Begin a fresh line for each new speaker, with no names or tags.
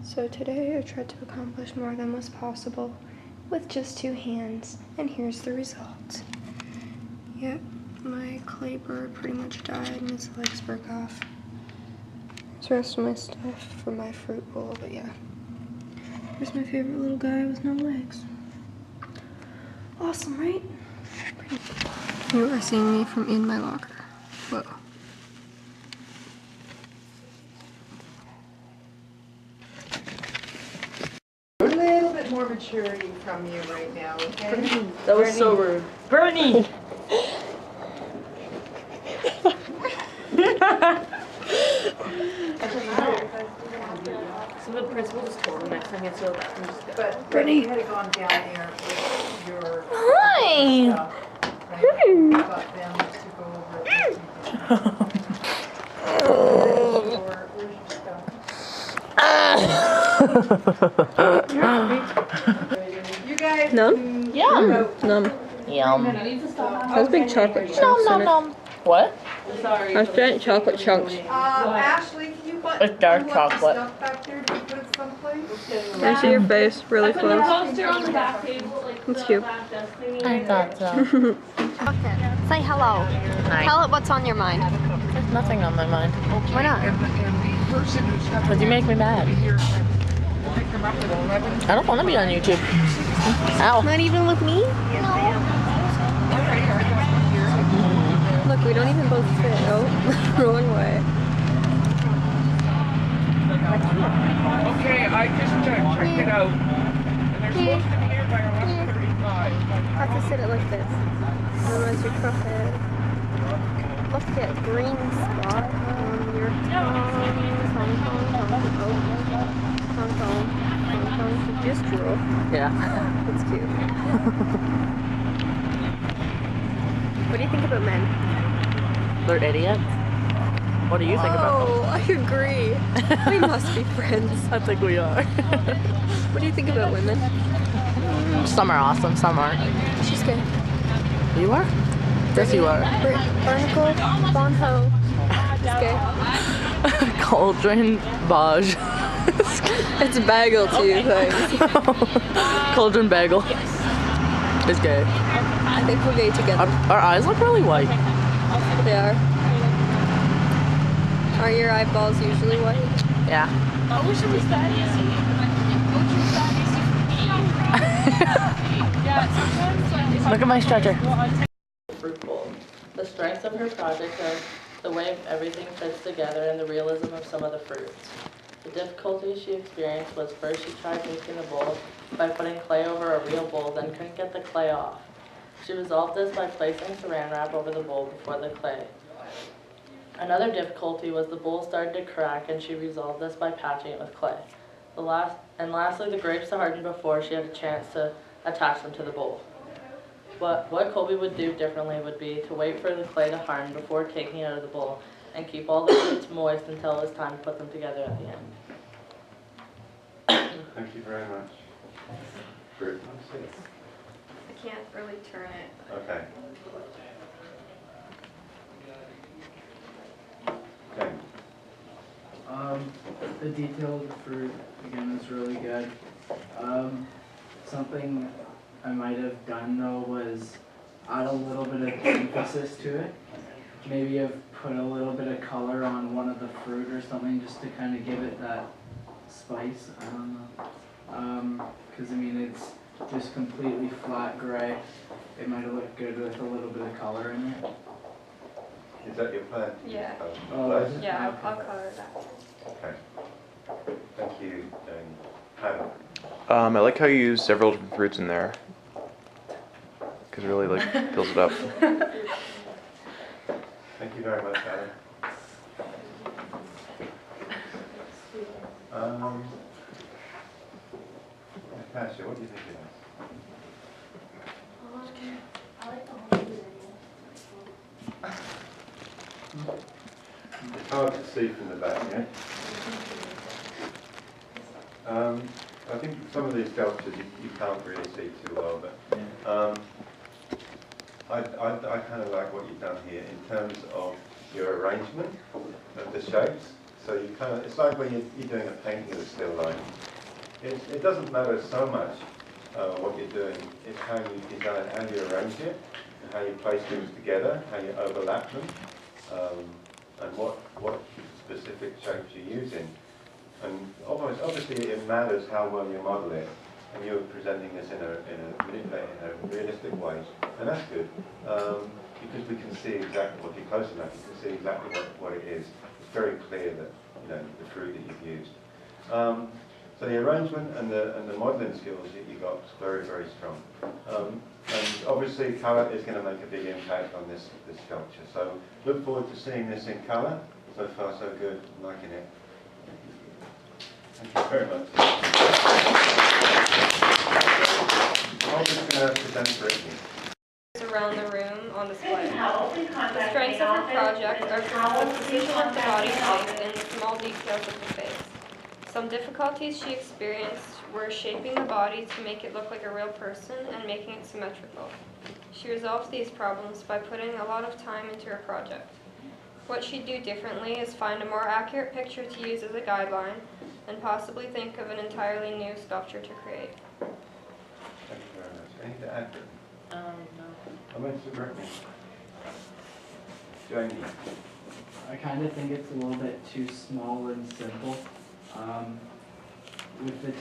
So today I tried to accomplish more than was possible with just 2 hands, and here's the result. Yep, my clay bird pretty much died and his legs broke off. Here's the rest of my stuff for my fruit bowl, but yeah. Here's my favorite little guy with no legs. Awesome, right? You are seeing me from in my locker. Whoa.
A little bit more maturity from you right now, okay?
That was so rude. Brittany! So the principal just told him next time he gets to the bathroom, just go.
But Brittany, you had gone down there with your
Hi!
stuff. Right? You got them to go over it. Where's your stuff? You guys.
Num?
Yum.
Num.
Yum.
Those big chocolate chunks in it.
What?
Those giant chocolate chunks.
Ashley, can you put
It's dark chocolate.
stuff back there? Did you put it someplace?
I see your face really close.
Poster on the back table, like
That's cute.
I thought so.
Okay. Say hello.
Hi.
Tell it what's on your mind.
There's nothing on my mind.
Why not?
Because you make me mad. I don't want to be on YouTube. Ow.
Not even with me?
Look, we don't even both fit. Oh, wrong way.
Okay, I just checked it out. And they're supposed to be here by 11:35.
Have to sit it like this. Otherwise you're crooked. Look at green spot on your tongue. Just drool.
Yeah.
That's cute. What do you think about men?
They're idiots. What do you think about them?
Oh, I agree. We must be friends.
I think we are.
What do you think about women?
Some are awesome, some aren't.
She's gay.
You are? Yes, you are.
Barnacle, Bonho. She's gay.
Cauldron Baj.
It's a bagel to you, thanks.
Cauldron Bagel. Is gay.
I think we're gay together.
Our eyes look really white.
They are. Are your eyeballs usually white?
Yeah.
I wish it was that easy.
Look at my stretcher. Fruitful. The strengths of her project are the way everything fits together and the realism of some of the fruits. The difficulty she experienced was first she tried making the bowl by putting clay over a real bowl, then couldn't get the clay off. She resolved this by placing saran wrap over the bowl before the clay. Another difficulty was the bowl started to crack, and she resolved this by patching it with clay. Lastly, the grapes to harden before she had a chance to attach them to the bowl. What Colby would do differently would be to wait for the clay to harden before taking it out of the bowl, and keep all the fruits moist until it was time to put them together at the end.
Thank you very much. Britt.
I can't really turn it.
Okay. Okay.
The detail of the fruit, again, is really good. Something I might have done, though, was add a little bit of emphasis to it. Maybe have put a little bit of color on one of the fruit or something, just to kind of give it that spice. I don't know. Because, I mean, it's just completely flat gray. It might have looked good with a little bit of color in it.
Is that your plan?
Yeah.
Oh, is it?
Yeah, I'll color that.
Okay. Thank you, Jane. Hannah.
I like how you use several different fruits in there. Because it really like fills it up.
Thank you very much, Hannah. Natasha, what do you think of this? It's hard to see from the back, yeah? I think some of these sculptures you can't really see too well, but I kind of like what you've done here in terms of your arrangement of the shapes. So you kind of, it's like when you're doing a painting of a still life. It doesn't matter so much what you're doing, it's how you design, how you arrange it, and how you place things together, how you overlap them, and what specific shapes you're using. And obviously it matters how well you model it, and you're presenting this in a realistic way, and that's good, because we can see exactly, if you're close enough, you can see exactly what it is. It's very clear that, you know, the fruit that you've used. So the arrangement and the modelling skills that you got is very, very strong. And obviously colour is going to make a big impact on this sculpture. So look forward to seeing this in colour. So far so good, I'm liking it. Thank you very much. I'm just going to present Brittany.
Around the room on display. The strengths of her project are the precision of the body shape and the small details of the face. Some difficulties she experienced were shaping the body to make it look like a real person and making it symmetrical. She resolved these problems by putting a lot of time into her project. What she'd do differently is find a more accurate picture to use as a guideline and possibly think of an entirely new sculpture to create.
Thank you very much. Anything to add, Brittany?
No.
I'm going to Brittany. Jamie.
I kind of think it's a little bit too small and simple. With the